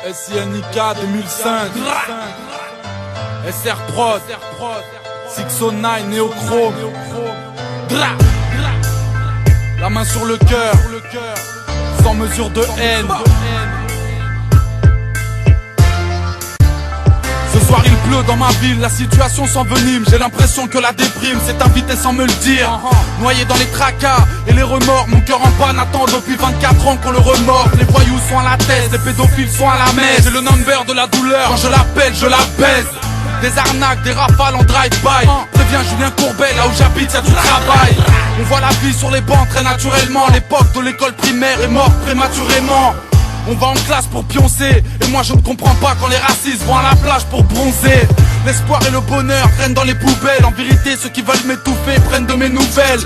SINIK 2005 SR Prod 609 Néochrome. La main sur le cœur, sans mesure de haine. Ce soir il pleut dans ma ville, la situation s'envenime. J'ai l'impression que la déprime s'est invitée sans me le dire. Noyé dans les tracas et les remords, mon cœur en panne attend depuis 24 ans qu'on le remorque. Les voyous sont à la tête, les pédophiles sont à la messe. C'est le number de la douleur, quand je l'appelle, je la baise. Des arnaques, des rafales en drive-by. Préviens Julien Courbet, là où j'habite y'a du travail. On voit la vie sur les bancs très naturellement. L'époque de l'école primaire est morte prématurément. On va en classe pour pioncer, et moi je ne comprends pas quand les racistes vont à la plage pour bronzer. L'espoir et le bonheur traînent dans les poubelles. En vérité ceux qui veulent m'étouffer prennent de mes nouvelles.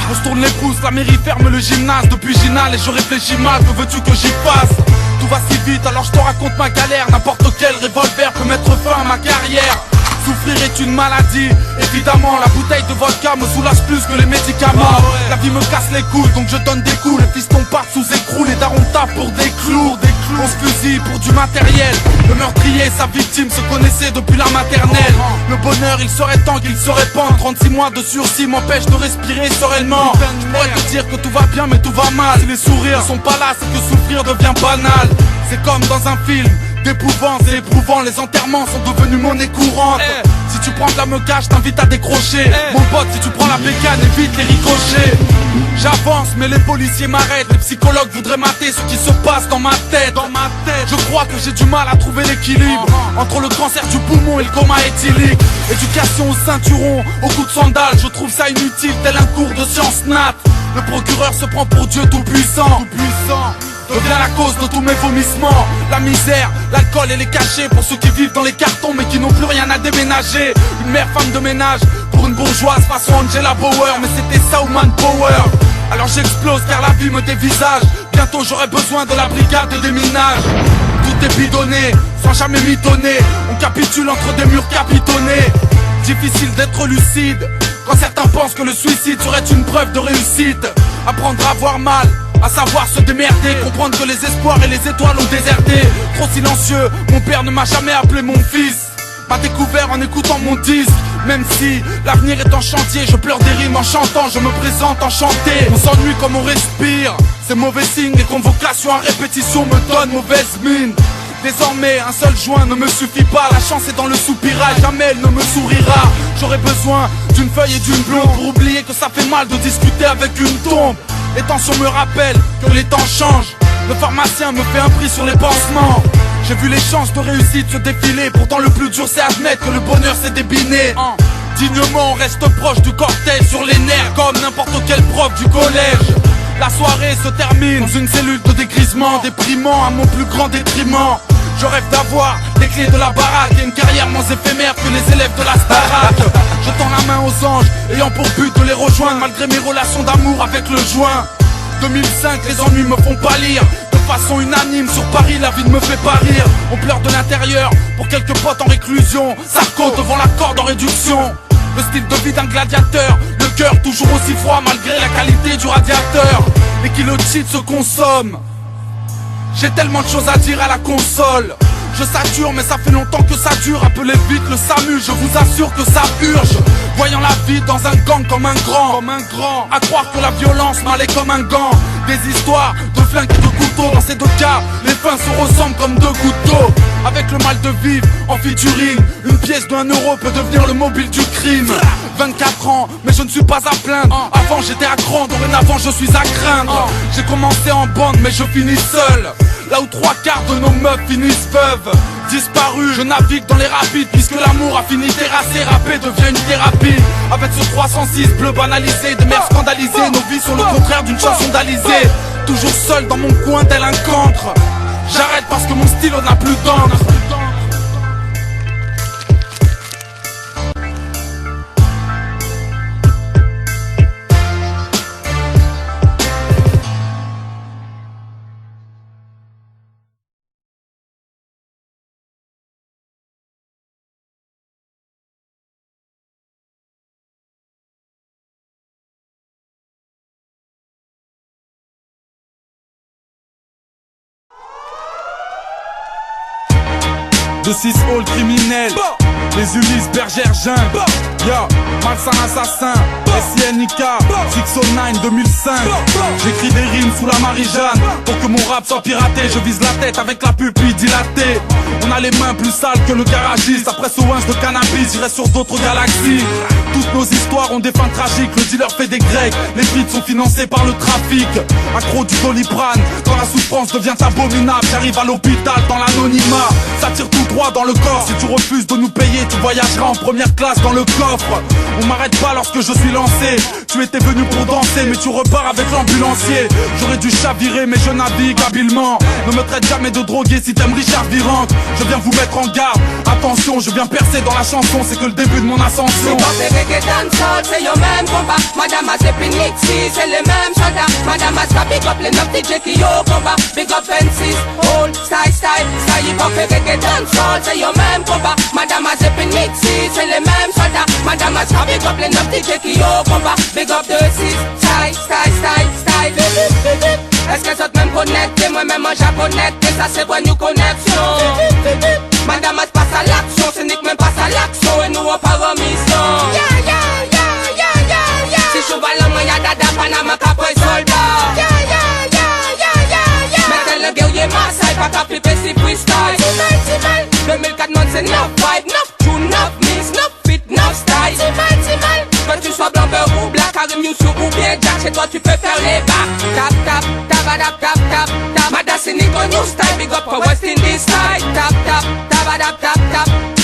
On se tourne les pouces, la mairie ferme le gymnase depuis Ginal. Et je réfléchis mal, que veux-tu que j'y fasse? Tout va si vite alors je te raconte ma galère. N'importe quel revolver peut mettre fin à ma carrière. Souffrir est une maladie, évidemment. La bouteille de vodka me soulage plus que les médicaments. La vie me casse les couilles donc je donne des coups. Les fistons partent sous écrou, les darons tapent pour des clous. On se fusille pour du matériel. Le meurtrier et sa victime se connaissaient depuis la maternelle. Le bonheur il serait temps qu'il se répande. 36 mois de sursis m'empêchent de respirer sereinement. Je pourrais te dire que tout va bien mais tout va mal. Si les sourires sont pas là c'est que souffrir devient banal. C'est comme dans un film d'épouvant, c'est éprouvant, les enterrements sont devenus monnaie courante. Si tu prends de la meuca, je t'invite à décrocher. Mon pote, si tu prends la bécane, évite les ricochets. J'avance, mais les policiers m'arrêtent. Les psychologues voudraient mater ce qui se passe dans ma tête. Je crois que j'ai du mal à trouver l'équilibre entre le cancer du poumon et le coma éthylique. Éducation au ceinturon, au coup de sandales. Je trouve ça inutile, tel un cours de sciences nat. Le procureur se prend pour Dieu tout-puissant. Devient la cause de tous mes vomissements. La misère, l'alcool et les cachets pour ceux qui vivent dans les cartons mais qui n'ont plus rien à déménager. Une mère femme de ménage pour une bourgeoise façon Angela Bauer. Mais c'était ça ou Manpower. Alors j'explose car la vie me dévisage. Bientôt j'aurai besoin de la brigade de déminage. Tout est bidonné, sans jamais mitonner. On capitule entre des murs capitonnés. Difficile d'être lucide quand certains pensent que le suicide serait une preuve de réussite. Apprendre à voir mal, à savoir se démerder, comprendre que les espoirs et les étoiles ont déserté. Trop silencieux, mon père ne m'a jamais appelé mon fils. M'a découvert en écoutant mon disque. Même si l'avenir est en chantier, je pleure des rimes en chantant, je me présente enchanté. On s'ennuie comme on respire, c'est mauvais signe. Les convocations à répétition me donnent mauvaise mine. Désormais un seul joint ne me suffit pas. La chance est dans le soupirail, jamais elle ne me sourira. J'aurais besoin d'une feuille et d'une blonde pour oublier que ça fait mal de discuter avec une tombe. Les tensions me rappellent que les temps changent. Le pharmacien me fait un prix sur les pansements. J'ai vu les chances de réussite se défiler. Pourtant le plus dur c'est admettre que le bonheur s'est débiné. Dignement on reste proche du cortège, sur les nerfs comme n'importe quel prof du collège. La soirée se termine dans une cellule de dégrisement, déprimant à mon plus grand détriment. Je rêve d'avoir les clés de la baraque et une carrière moins éphémère que les élèves de la Starac. Je tends la main aux anges, ayant pour but de les rejoindre malgré mes relations d'amour avec le joint. 2005, les ennuis me font pâlir. De façon unanime, sur Paris, la vie ne me fait pas rire. On pleure de l'intérieur pour quelques potes en réclusion. Sarko devant la corde en réduction. Le style de vie d'un gladiateur, le cœur toujours aussi froid malgré la qualité du radiateur. Et qui le cheat se consomme. J'ai tellement de choses à dire à la console. Je sature mais ça fait longtemps que ça dure. Appelez vite le SAMU, je vous assure que ça urge. Voyant la vie dans un gang comme un grand. À croire que la violence m'allait comme un gant. Des histoires de flingues et de couteaux. Dans ces deux cas, les fins se ressemblent comme deux gouttes d'eau. Avec le mal de vivre en featuring, une pièce de 1 euro peut devenir le mobile du crime. 24 ans, mais je ne suis pas à plaindre. Avant j'étais à cran, dorénavant je suis à craindre. J'ai commencé en bande mais je finis seul. Là où 3/4 de nos meufs finissent veuves. Disparu, je navigue dans les rapides. Puisque l'amour a fini terrassé, rapper devient une thérapie. Avec ce 306 bleu banalisé, des mères scandalisées. Nos vies sont le contraire d'une chanson d'Alizé. Toujours seul dans mon coin tel un cancre. J'arrête parce que mon stylo n'a plus d'encre. De 6 halls criminels, les Ulysses Bergère jungle. Yo, Malsain assassin, SINIK, 609 2005. J'écris des rimes sous la Marie-Jeanne pour que mon rap soit piraté. Je vise la tête avec la pupille dilatée. On a les mains plus sales que le garagiste. Après ce ouinge de cannabis, j'irai sur d'autres galaxies. Toutes nos histoires ont des fins tragiques. Le dealer fait des grecs, les feats sont financés par le trafic. Accro du Doliprane, quand la souffrance devient abominable. J'arrive à l'hôpital dans l'anonymat. Ça tire tout droit dans le corps. Si tu refuses de nous payer, tu voyageras en première classe dans le coffre. On m'arrête pas lorsque je suis lancé. Tu étais venu pour danser, mais tu repars avec l'ambulancier. J'aurais dû chavirer, mais je navigue habilement. Ne me traite jamais de drogué si t'aimes Richard Virante. Je viens vous mettre en garde. Attention, je viens percer dans la chanson, c'est que le début de mon ascension. C'est yo même combat. Madame a Zepinixi, c'est les mêmes soldats. Madame a ska big up les 9 DJ qui yo combat. Big up Fences, old style, hip hop et reggae dancehall. C'est yo même combat. Madame a Zepinixi, c'est les mêmes soldats. Madame a ska big up les 9 DJ qui yo combat. Big up 2-6, style. Est-ce que ça te même connecté, moi-même en japonais. Et ça c'est bonne new connexion. Madame a passe à l'action, c'est Nick même passe à l'action. Et nous on part en mission. Si cheval en moi y'a dada Panama capoeira soldat. Mettez le guerrier Maasai, pas qu'à flipper si freestyle. 2004 non c'est 9 vibe, 9 tune, 9 mix, 9 fit, 9 style. Que tu sois blanc, beurre ou black, Karim Youssou ou bien Jack, chez toi tu peux faire les bacs. Tap, tap, Madassini go new style, big up for West Indies style. Tap,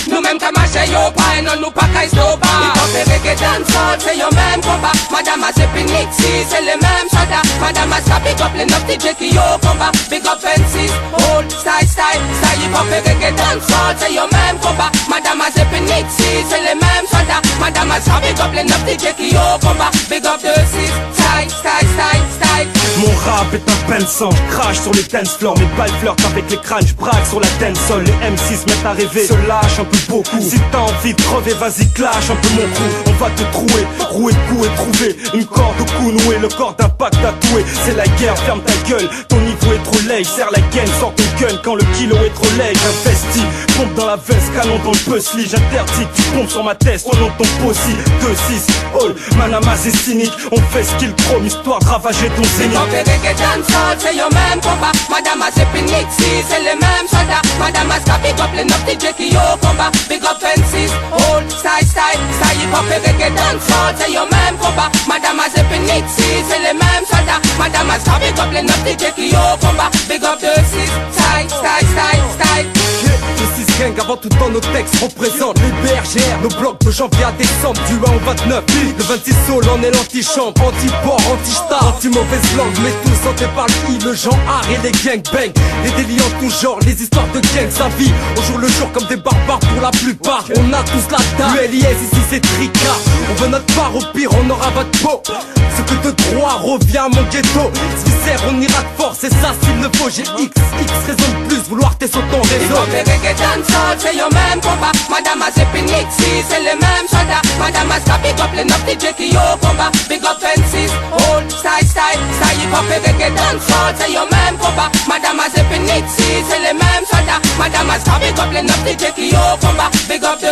nous même comme un yo pas et non nous pas qu'à stopper. Big up et reggae dancehall, c'est yo même combat. Madame a Zepinixi, c'est les mêmes soldats. Madame a ska big up les 9 DJ qui yo combat. Big up Fences, old style, hip hop et reggae dancehall, c'est yo même combat. Madame a Zepinixi, c'est les mêmes soldats. Madame a ska big up les 9 DJ qui yo combat. Big up 2-6, style. Mon rap est un pain de sang, je crache sur les dance floors. Mes balles flirtent avec les crânes, je braque sur la dancehall. Les M6 se mettent à rêver, se lâchent un peu beaucoup. Si t'as envie de crever, vas-y clash un peu mon crew. On va te trouer, rouer de coups et trouver une corde au cou noué, le corps d'un pack tatoué. C'est la guerre, ferme ta gueule, ton niveau est trop laid. Serre la gaine, sors ton gun quand le kilo est trop laid. J'investis, pompe dans la veste, canon dans le puzzle. J'interdis que tu pompes sur ma tête, au nom de ton possi. 2-6, all, Manama c'est cynique. On fait ce qu'il chrome, histoire de ravager ton zénith. Reggae dancehall, c'est yo même combat. Madame a Zepinixi, c'est les mêmes soldats. Madame a ska big up les 9 DJ qui yo combat. Big up Fences, old style, hip hop et reggae dancehall, c'est yo même combat. Madame a Zepinixi, c'est les mêmes soldats. Madame a ska big up les 9 DJ qui yo combat. Big up 2-6, style. Le 6 gang avant tout dans nos textes représente les bergères. Nos blocs de janvier à décembre, du 1 au 29. Le 26 sol en est l'antichambre, anti-port, anti-star, anti-mauvaise langue. Mais tous hantés par le genre art et les gangbangs. Les délits en tout genre, les histoires de gangs, sa vie au jour le jour comme des barbares pour la plupart. On a tous la dalle, ULIS ici c'est tricard. On veut notre part, au pire on aura votre peau. Ce que de droit revient à mon ghetto. Sphysère on ira de force, c'est ça s'il le faut. J'ai XX raison de plus, vouloir t'es sur ton réseau. Reggae dancehall, c'est yo même combat. Madame a Zepinixi, c'est les mêmes soldats. Madame a ska big up les 9 DJ qui yo combat. Big up Fences, old style, hip hop et reggae dancehall, c'est yo même combat. Madame a Zepinixi, c'est les mêmes soldats. Madame a ska big up les 9 DJ qui yo combat. Big up 2-6,